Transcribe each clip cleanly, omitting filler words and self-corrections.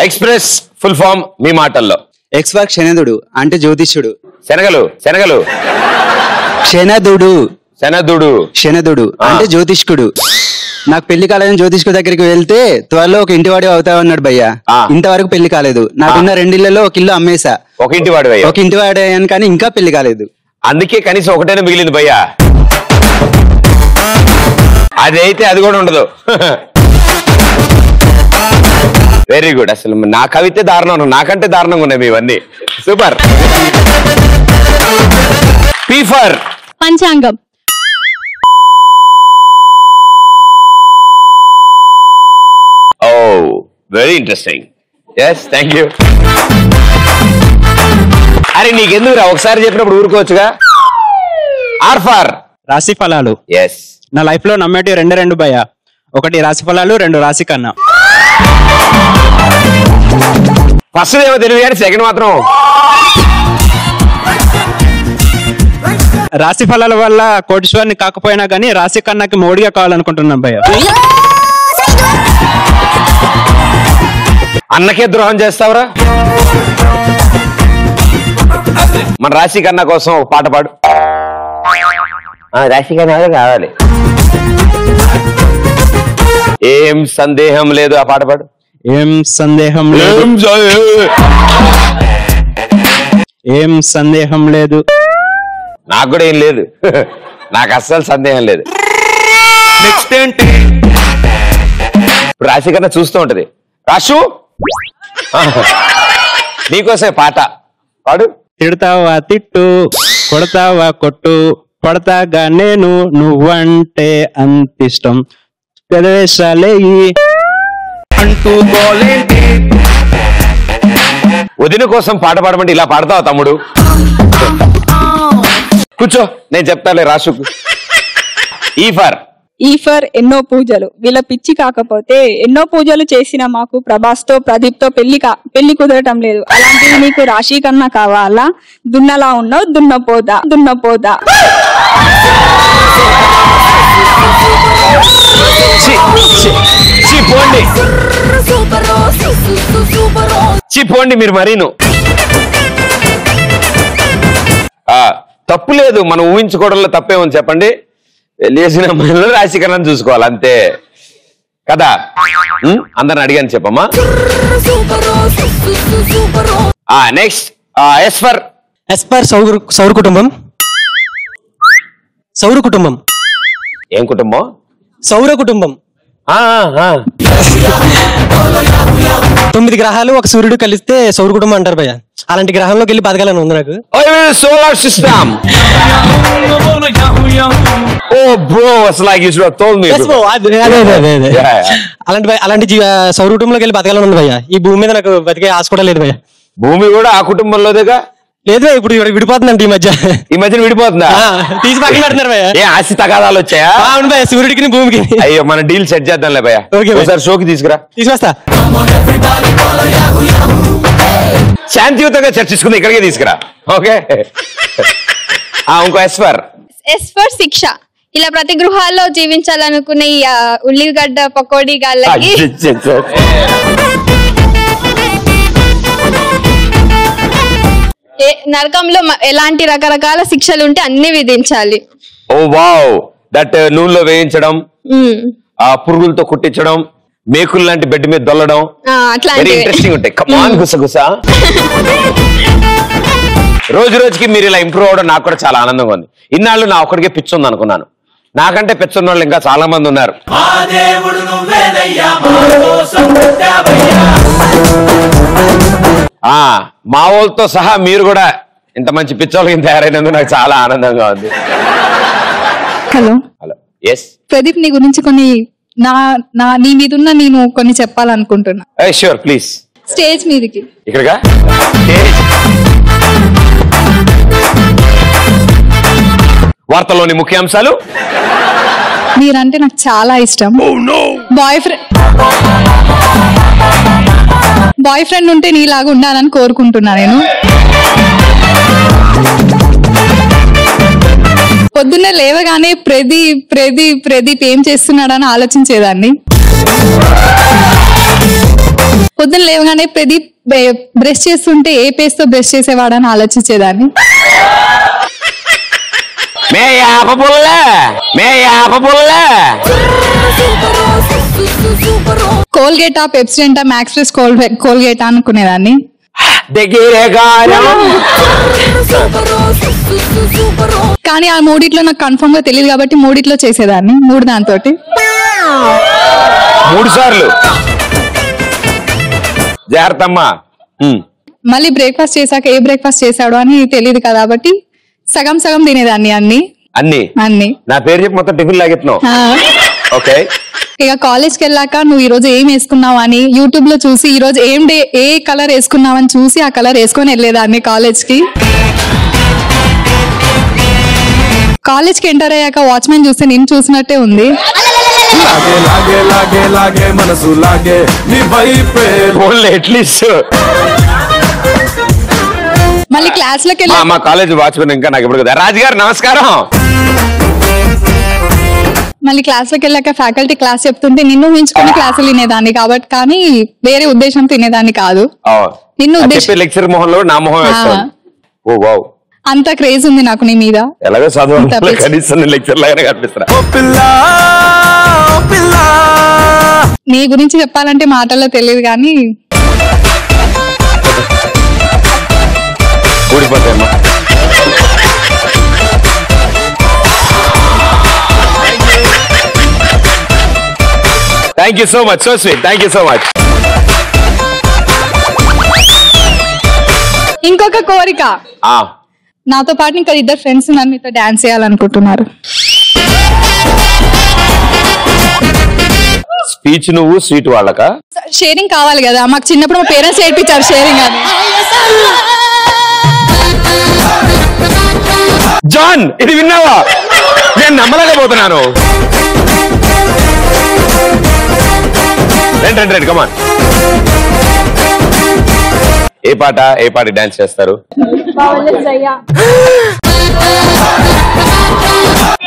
Express full form మీ మాటల్లో. ఎక్స్వర్క్ శనదుడు అంటే జ్యోతిష్యుడు. శనగలు శనదుడు అంటే జ్యోతిష్కుడు. నాకు పెళ్లి కాలేదని జ్యోతిష్కుడు దగ్గరికి వెళ్తే త్వరలో ఒక ఇంటివాడి అవుతావు అన్నాడు భయ్యా. ఇంతవరకు పెళ్లి కాలేదు. నాకున్న 2 ఇళ్లలో ఒక ఇల్లు అమ్మేశా. ఒక ఇంటివాడు అయ్యాను కానీ ఇంకా పెళ్లి కాలేదు. అందుకే కనీసం ఒకటైనా మిగిలింది భయ్యా. అదైతే అది కూడా ఉండదు. Very good. అసలు నా కవితే దారుణం, నాకంటే దారుణంగా ఉన్నాయి ఇవన్నీ. Super. P for panchangam. Oh very interesting. Yes thank you. అరే నీకెందుకు రా, ఒకసారి చెప్పినప్పుడు ఊరుకోవచ్చుగా. ఆర్ ఫర్ రాశి ఫలాలు. ఎస్. నా లైఫ్ లో నమ్మేటివి 2 భయ్యా. 1 రాశి ఫలాలు, 2 రాశి కన్నా. ఫస్ట్ ఏమో తెలియదు కానీ సెకండ్ మాత్రం. రాశి ఫలాల వల్ల కోటీశ్వరుని కాకపోయినా గానీ రాశి కన్నాకి మోడిగా కావాలనుకుంటున్నాం భయ్యా. అన్నకే ద్రోహం చేస్తావురా. మన రాశి కన్నా కోసం ఒక పాట పాడు. రాశి కన్నా కావాలి. ఏం సందేహం లేదు ఆ పాట పాడు. ఏం సందేహం లేదు. నాకు కూడా ఏం లేదు. నాకు అస్సలు సందేహం లేదు. నెక్స్ట్ ఏంటి? ఇప్పుడు రాశి కన్నా చూస్తూ ఉంటది. రాశు నీకోసే పాట పాడు. తిడతావా తిట్టు, కొడతావా కొట్టు, పడతాగా నేను నువ్వంటే అంతిష్టం. వదిన కోసం పాట పాడమంటే ఇలా పాడతావా తమ్ముడు? కూర్చో నేను చెప్తాలే. రాసుకు. ఈ ఫర్ ఎన్నో పూజలు. వీళ్ళ పిచ్చి కాకపోతే ఎన్నో పూజలు చేసిన మాకు ప్రభాస్ తో ప్రదీప్ తో పెళ్లి కుదరటం లేదు. అలాంటివి నీకు రాశి కన్నా కావాలా? దున్నలా ఉన్నావు దున్నపోదా. పోండి మీరు మరీను. తప్పు లేదు, మనం ఊహించుకోవడంలో తప్పేమని చెప్పండి. వెళ్ళేసిన అమ్మాయిలో రాశికరణం చూసుకోవాలి అంతే కదా. అందరిని అడిగాను చెప్పమ్మా. నెక్స్ట్ ఎస్ ఫర్ సౌర కుటుంబం. ఏం కుటుంబం? సౌర కుటుంబం. 9 గ్రహాలు ఒక సూర్యుడు కలిస్తే సౌర కుటుంబం అంటారు భయ్య. అలాంటి గ్రహంలోకి వెళ్ళి బతకాలని ఉంది నాకు. Solar system. అలాంటి సౌర కుటుంబంలోకి వెళ్ళి బతకాలని ఉంది భయ్య. ఈ భూమి మీద నాకు బతికే ఆశ కూడా లేదు భయ్య. భూమి కూడా ఆ కుటుంబంలోదేగా. లేదు ఇప్పుడు విడిపోతుందండి ఈ మధ్య విడిపోతుందా? తీసి పక్కన పెడుతున్నారు భయ్య. ఏ ఆస్తి తగాదాలు వచ్చాయా? అవును భయ్య, సూర్యుడికి భూమికి. అయ్యో మన డీల్ సెట్ చేద్దాంలే భయ్య. ఒకసారి షోకి తీసుకొస్తా. శాంతియుతంగా చర్చించుకుంది ఇక్కడికే తీసుకురా. ఓకే. ఇంకో ఎస్ ఫర్ శిక్ష. ఇలా ప్రతి గృహాల్లో జీవించాలనుకున్న ఈ ఉల్లిగడ్డ పకోడీ గాళ్ళకి నరకంలో ఎలాంటి రకరకాల శిక్షలు ఉంటే అన్ని విధించాలి. ఓ వావ్. దట్ నూనెలో వేయించడం, పురుగులతో కుట్టించడం, మేకులు లాంటి బెడ్ మీద దొల్లడం, వెరీ ఇంట్రెస్టింగ్ ఉంటాయి. కమాన్ గుసగుసా. రోజు రోజుకి మీరు ఇలా ఇంప్రూవ్ అవడం నాకు కూడా చాలా ఆనందంగా ఉంది. ఇన్నాళ్ళు నా ఒక్కడికే పిచ్చి ఉంది అనుకున్నాను. నాకంటే పిచ్చున్న వాళ్ళు ఇంకా చాలా మంది ఉన్నారు. మా వాళ్ళతో సహా మీరు కూడా ఇంత మంచి పిచ్చోళ్ళకి తయారైనందుకు నాకు చాలా ఆనందంగా ఉంది. హలో. ఎస్ ప్రదీప్, నీ గురించి కొన్ని నీ మీదున్న నేను కొన్ని చెప్పాలనుకుంటున్నా. Sure please. స్టేజ్ మీదకి ఇక్కడగా. వార్తల్లోని ముఖ్యాంశాలు. మీరంటే నాకు చాలా ఇష్టం. బాయ్ ఫ్రెండ్ ఉంటే నీలాగా ఉండాలని కోరుకుంటున్నా నేను. పొద్దున్నే లేవగానే ప్రదీప్ ఏం చేస్తున్నాడని ఆలోచించేదాన్ని. పొద్దున్న లేవగానే ప్రదీప్ బ్రష్ చేస్తుంటే ఏ పేస్ట్ తో బ్రష్ చేసేవాడని ఆలోచించేదాన్ని. కోల్గేటా, పెప్సిడెంటా, మ్యాక్స్ ఫ్రెష్, కోల్గేటా అనుకునేదాన్ని. కానీ ఆ మూడిట్లో నాకు కన్ఫర్మ్ గా తెలియదు కాబట్టి మూడిట్లో చేసేదాన్ని, దాంతో 3 సార్లు. జాగ్రత్తమ్మా. మళ్ళీ బ్రేక్ఫాస్ట్ చేశాక ఏ బ్రేక్ఫాస్ట్ చేశాడు అని తెలియదు కాబట్టి సగం సగం తినేదాన్ని అన్ని. నా పేరు చెప్పి మొత్తం టిఫిన్ లాగెత్తున్నావు. ఓకే. ఇక కాలేజ్కి వెళ్ళాక నువ్వు ఈ రోజు ఏం వేసుకున్నావు అని యూట్యూబ్ లో చూసి ఈ రోజు ఏ కలర్ వేసుకున్నావు అని చూసి ఆ కలర్ వేసుకొని వెళ్ళేదాన్ని కాలేజ్కి. కాలేజ్కి ఎంటర్ అయ్యాక వాచ్మెన్ చూస్తే నేను చూసినట్టే ఉంది. మళ్ళీ క్లాస్ లోకి వెళ్ళి మా కాలేజ్ వాచ్మెన్ ఇంకా నాకు ఇప్పుడు రాజు గారు నమస్కారం. మళ్ళీ క్లాస్ లోకి వెళ్ళాక ఫ్యాకల్టీ క్లాస్ చెప్తుంటే నిన్ను ఊహించుకుని క్లాసులు వినేదాన్ని కాబట్టి, కానీ వేరే ఉద్దేశం తినేదాన్ని కాదు. నిన్ను లెక్చర్ మొహంలో నా మొహం వేస్తాను. ఓ వావ్, అంత క్రేజ్ ఉంది నాకు నీ మీద. ఎలాగో చదువు కనీసం లెక్చర్ లాగానే కనిపిస్తా. నీ గురించి చెప్పాలంటే మాటల్లో తెలియదు కానీ ఊడిపోతాయమ్మా. Thank you so much, so sweet, thank you so much. ఇంకొక కోరిక, నాతో పాటు ఇంకా 2 ఫ్రెండ్స్ నన్ను మీతో డాన్స్ చేయాలనుకుంటున్నారు. స్పీచ్ నువ్వు స్వీట్ వాళ్ళక షేరింగ్ కావాలి కదా, మాకు చిన్నప్పుడు మా పేరెంట్స్ నేర్పించారు షేరింగ్ అని. జాన్, ఇది విన్నావా? నేను నమ్మలేకపోతున్నాను. రండి కమాన్. ఏ పాట డాన్స్ చేస్తారు?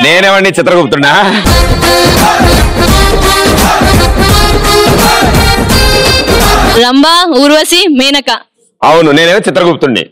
నేనేమండి చిత్రగుప్తున్నా? రంభా, ఊర్వశి, మేనక. అవును, నేనేమో చిత్రగుప్తుణ్ణి.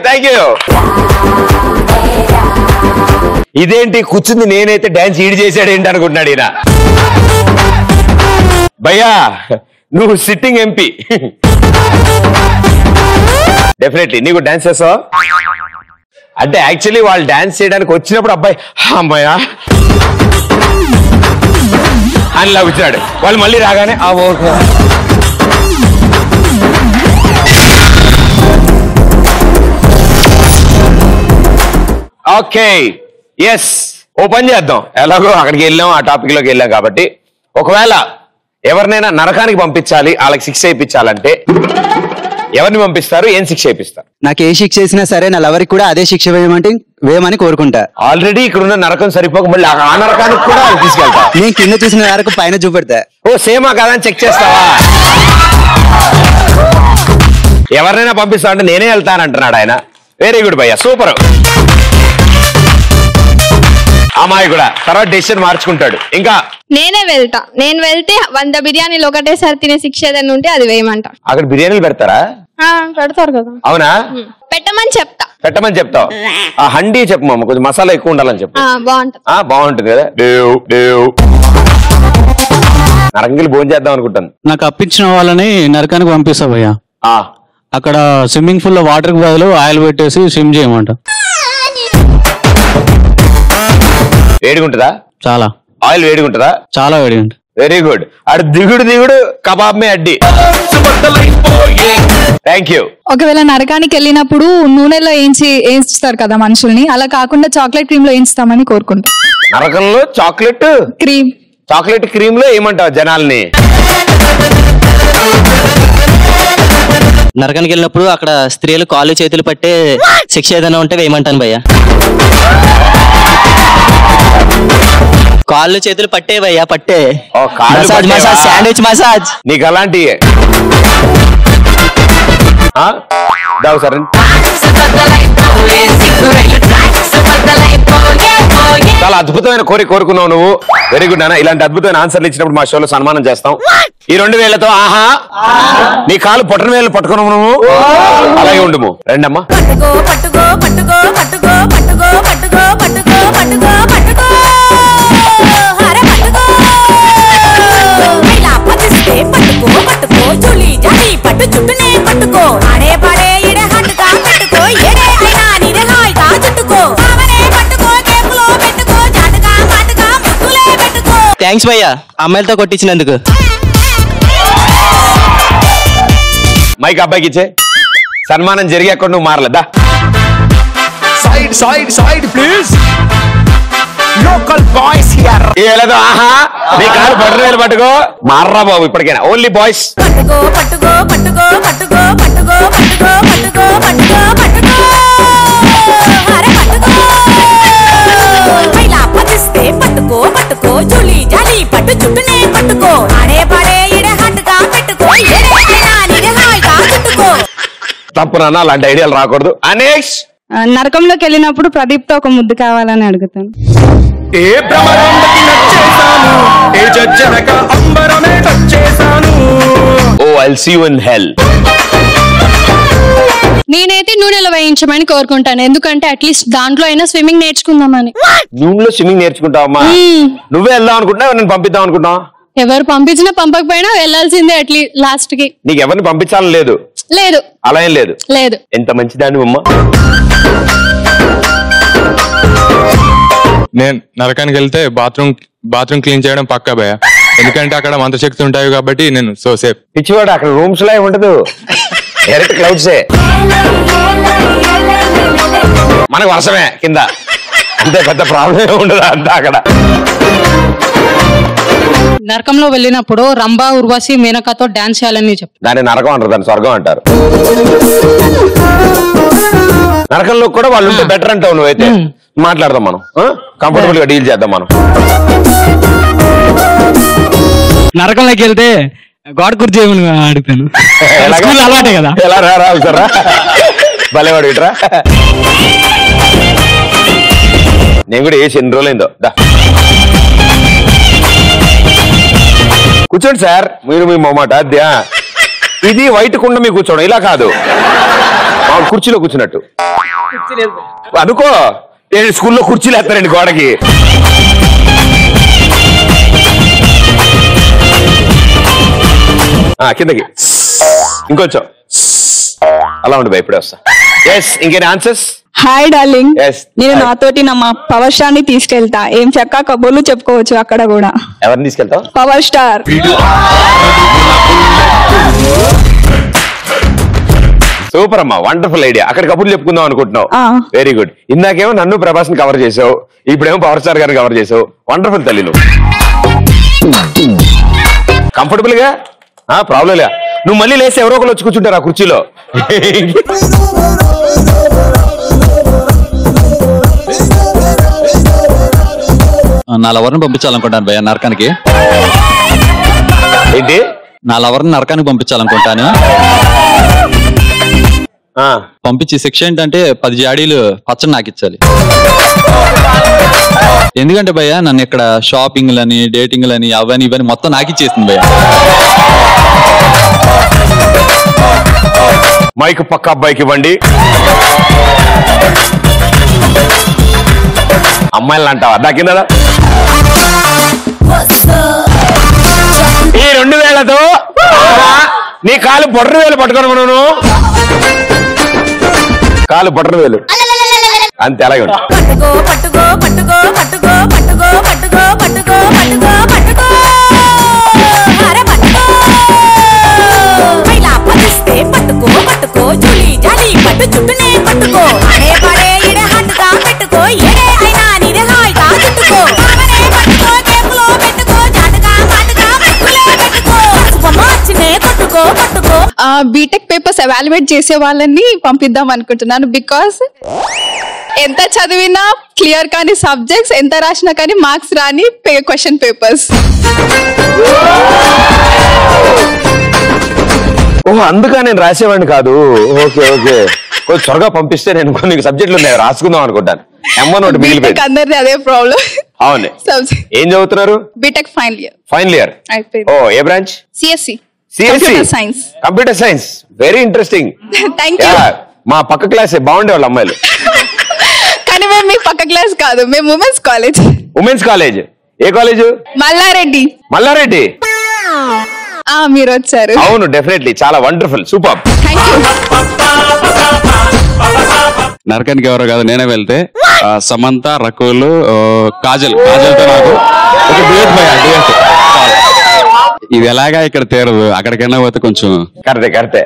Thank you. ఇదేంటి కూర్చుంది నేనైతే డాన్స్ ఈడు చేశాడు ఏంటి అనుకుంటున్నాడు ఈయన. భయ్యా, నువ్వు సిట్టింగ్ ఎంపీ, డెఫినెట్లీ నీకు డాన్స్ చేస్తావా? అంటే యాక్చువల్లీ వాళ్ళు డాన్స్ చేయడానికి వచ్చినప్పుడు అబ్బాయి అమ్మాయా అని లాగుచ్చాడు. వాళ్ళు మళ్ళీ రాగానే ఓకే ఎస్ ఓపెన్ చేద్దాం. ఎలాగో అక్కడికి వెళ్ళాం, ఆ టాపిక్ లోకి వెళ్ళాం కాబట్టి ఒకవేళ ఎవరినైనా నరకానికి పంపించాలి, వాళ్ళకి శిక్ష ఇప్పించాలంటే ఎవరిని పంపిస్తారు, ఏం శిక్ష ఇప్పిస్తారు? నాకు ఏ శిక్ష వేసినా సరే నా లవర్కి కూడా అదే శిక్ష వేయమని కోరుకుంటా. ఆల్రెడీ ఇక్కడ ఉన్న నరకం సరిపోక మళ్ళీ ఆ నరకానికి కూడా తీసుకెళ్తా. నేను కింద చూసిన నరకం పైన చూపెడతా. ఓ సేమా కదా అని చెక్ చేస్తావా? ఎవరినైనా పంపిస్తా అంటే నేనే వెళ్తానంటున్నాడు ఆయన. వెరీ గుడ్ భయ్యా, సూపర్. అమ్మాయి కూడా తర్వాత డెసిషన్ మార్చుకుంటాడు. ఇంకా నేను వెళ్తే 100 బిర్యానీలు ఒకటేసారి తినే శిక్ష ఏదైనా ఉంటే అది వేయమంట. అక్కడ బిర్యానీలు పెడతారా? పెడతారు కదా. అవునా? పెట్టమని చెప్తావు. ఆ హండీ చెప్పు మామ, కొంచెం మసాలా ఎక్కువ ఉండాలని చెప్పు. బాగుంటుంది కదా. నరకంగిలి భోజనం చేద్దాం అనుకుంటాను. నాకు అప్పించిన వాళ్ళని నరకానికి పంపిస్తా భయ్యా. అక్కడ స్విమ్మింగ్ పూల్ లో వాటర్ కి బదులు ఆయిల్ పెట్టేసి స్విమ్ చేయమంట. వేడిగుంటుందా? చాలా. ఆయిల్ వేడిగుంటుందా? చాలా వేడిగుంటుంది. Very good. అడు దిగుడు కబాబ్ మే అడ్డి. Thank you. ఒకవేళ నరకానికి వెళ్ళినప్పుడు నూనెలో వేయించుతారు కదా మనుషుల్ని, అలా కాకుండా చాక్లెట్ క్రీమ్ లో వేయించుతామని కోరుకుంటా. నరకంలో చాక్లెట్ క్రీమ్ లో ఏమంటావు జనాల్ని? నరకానికి వెళ్ళినప్పుడు అక్కడ స్త్రీలు కాళ్ళు చేతులు పట్టే శిక్ష ఏదైనా ఉంటే వేయమంటాను భయ్యా. కాళ్ళు చేతులు పట్టే భయ్యా, పట్టే మసాజ్, శాండ్విచ్ మసాజ్. నీకు అలాంటి సరే. చాలా అద్భుతమైన కోరుకున్నావు నువ్వు. వెరీ గుడ్ నాన్న. ఇలాంటి అద్భుతమైన ఆన్సర్లు ఇచ్చినప్పుడు మా షోలో సన్మానం చేస్తాం. ఈ 2 వేళ్లతో ఆహా నీ కాలు పొట్టన వేళ్ళు పట్టుకున్నావు నువ్వు. అలాగే ఉండుము. రండమ్మా. థ్యాంక్స్ భయ్యా అమ్మాయిలతో కొట్టించినందుకు. మైక్ అబ్బాయికి ఇచ్చే. సన్మానం జరిగాక నువ్వు మారలేదా? Side please. Local boys here. ఏలేదో ఆహా నీ కాలు పట్టువేలు పట్టుకో. మార్రా బాబు ఇప్పటికైనా. Only boys. తప్పు నాన్న, అలాంటి ఐడియాలు రాకూడదు. అనేష్ నరకంలోకి వెళ్ళినప్పుడు ప్రదీప్ తో ఒక ముద్దు కావాలని అడుగుతాను. ఏ భ్రమరాంబకి నచ్చేసాను, ఏ జజ్జనక అంబరమే వచ్చేసాను. Oh I'll see you in hell. నేనైతే నూనెలో వేయించమని కోరుకుంటాను. ఎందుకంటే అట్లీస్ట్ దాంట్లో అయినా స్విమ్మింగ్ నేర్చుకుందామని. నూనెలో స్విమ్మింగ్ నేర్చుకుంటావమ్మా? నువ్వే వెళ్దాం అనుకుంటున్నావు, నేను పంపిద్దాం అనుకుంటున్నావు? ఎవరు పంపించినా పంపకపోయినా వెళ్లాల్సిందే అట్లీస్ట్ లాస్ట్ కి. నీకు ఎవరిని పంపించాలని లేదు? లేదు. అలా ఏం లేదు? లేదు. ఎంత మంచిదాన్ని అమ్మా. నేను నరకానికి వెళ్తే బాత్రూమ్ క్లీన్ చేయడం పక్కా భయ. ఎందుకంటే అక్కడ మంత్రశక్తి ఉంటాయి కాబట్టి నేను సో సేఫ్. పిచ్చివాడు అక్కడ రూమ్స్ లో ఉండదు, డైరెక్ట్ క్లౌడ్సే. మనకు వర్షమే కింద, అంతే, పెద్ద ప్రాబ్లం ఉండదు అంతా అక్కడ. నరకంలో వెళ్ళినప్పుడు రంభ ఉర్వశి మేనకతో డాన్స్ చేయాలని చెప్తారు. దాన్ని నరకం అంటారు, దాన్ని స్వర్గం అంటారు. నరకంలో కూడా వాళ్ళు ఉంటే బెటర్ అంటావు నువ్వైతే. మాట్లాడదాం మనం, కంఫర్టబుల్ గా డీల్ చేద్దాం మనం. నరకంలోకి వెళ్తే గోడ కుర్చీ అడుగుతాను. అలవాటే కదా. ఎలా రావుతారా భలేవాడు ఇట్రా. నేను కూడా వేసి ఎన్ని రోజులైందో. కూర్చోండి సార్, మీరు మీ మొమాట అద్యా. ఇది వైట్ కుండ మీకు కూర్చోండి, ఇలా కాదు కుర్చీలో కూర్చున్నట్టు అనుకో. స్కూల్లో కుర్చీలు వేస్తారండి గోడకి. కిందకి ఇంకొంచెం అలా ఉండి ఇప్పుడే వస్తా. ఎస్, ఇంకేనా ఆన్సర్స్? హాయ్ డార్లింగ్, నేను నాతోటి మా పవర్ స్టార్ ని తీసుకెళ్తా. ఏం చక్కా కబుర్లు చెప్పుకోవచ్చు అక్కడ కూడా. ఎవరిని తీసుకెళ్తావు? Power star. సూపర్ అమ్మా, వండర్ఫుల్ ఐడియా. అక్కడ కబుర్లు చెప్పుకుందాం అనుకుంటున్నావు. Very good. ఇందాకేమో నన్ను ప్రభాస్ ని కవర్ చేసావు, ఇప్పుడేమో పవర్ స్టార్ గారిని కవర్ చేసావు. వండర్ఫుల్ తల్లి నువ్వు. కంఫర్టబుల్ గా, ప్రాబ్లం లే. నువ్వు మళ్ళీ లేసి ఎవరో ఒకరు వచ్చి కూర్చుంటారు ఆ కుర్చీలో. నా లవర్ని పంపించాలనుకుంటాను భయ్య నరకానికి. ఏంటి? నా లవర్ని నరకానికి పంపించాలనుకుంటాను. పంపించి శిక్ష ఏంటంటే 10 జాడీలు పచ్చడి నాకు ఇచ్చాలి. ఎందుకంటే భయ్య నన్ను ఇక్కడ షాపింగ్లని డేటింగ్లని అవన్నీ ఇవన్నీ మొత్తం నాకు ఇచ్చేసింది భయ్య. మైక్ పక్క అబ్బాయికి ఇవ్వండి. అమ్మాయిలు అంటావా దాకిందా? ఈ 2 వేలతో నీ కాలు బొర్ర వేలు పట్టుకొని మనం కాలు బొర్ర వేలు అంతే అలాగే ఉంటా. బీటెక్ పేపర్స్ ఎవాల్యుయేట్ చేసే వాళ్ళని పంపిద్దాం అనుకుంటున్నాను. బికాస్ ఎంత చదివినా క్లియర్ కానీ సబ్జెక్ట్స్, ఎంత రాసినా కానీ మార్క్స్ రాని క్వశ్చన్ పేపర్స్. ఓహో అందుక నేను రాసేవాడిని కాదు. ఓకే ఓకే కొంచెం త్వరగా పంపిస్తే నేను కొన్ని సబ్జెక్టులు ఉన్నాయి రాసుకుందాం అనుకుంటాను. M1 మిగిలిపోయింది. అందరిది అదే ప్రాబ్లం. అవును. ఏం చదువుతున్నారు? BTech final year. Final year. ఓ ఏ branch? CSE. Computer science. Computer science very interesting. Thank you. మా పక్క క్లాసే బాగుండే వాళ్ళు అమ్మాయిలు. కానీ మేము మీ పక్క క్లాస్ కాదు, మేము ఉమెన్స్ కాలేజ్. Women's college. ఏ కాలేజ్? మల్లారెడ్డి. మల్లారెడ్డి మీరు వచ్చారు. అవును డెఫినెట్లీ చాలా వండర్ఫుల్ సూపర్. నరకానికి ఎవరో కాదు నేనే వెళ్తే సమంత రకులు కాజల్తో నాకు ఒక డ్యూయట్ డ్యూయట్. ఇది ఎలాగా ఇక్కడ తేరదు, అక్కడికైనా పోతే కొంచెం కరెక్టే కరెక్టే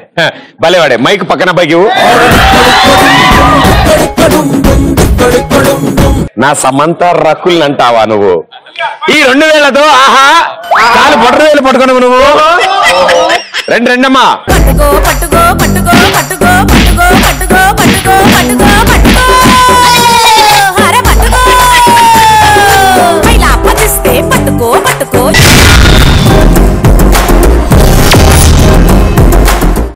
భలేవాడే. మైక్ పక్కన పైకి నా సమంత రకుల్ని అంటావా నువ్వు? ఈ 2 వేలతో ఆహా కాలు బొట్ర వేలు పట్టుకున్నావు నువ్వు. రెండమ్మా.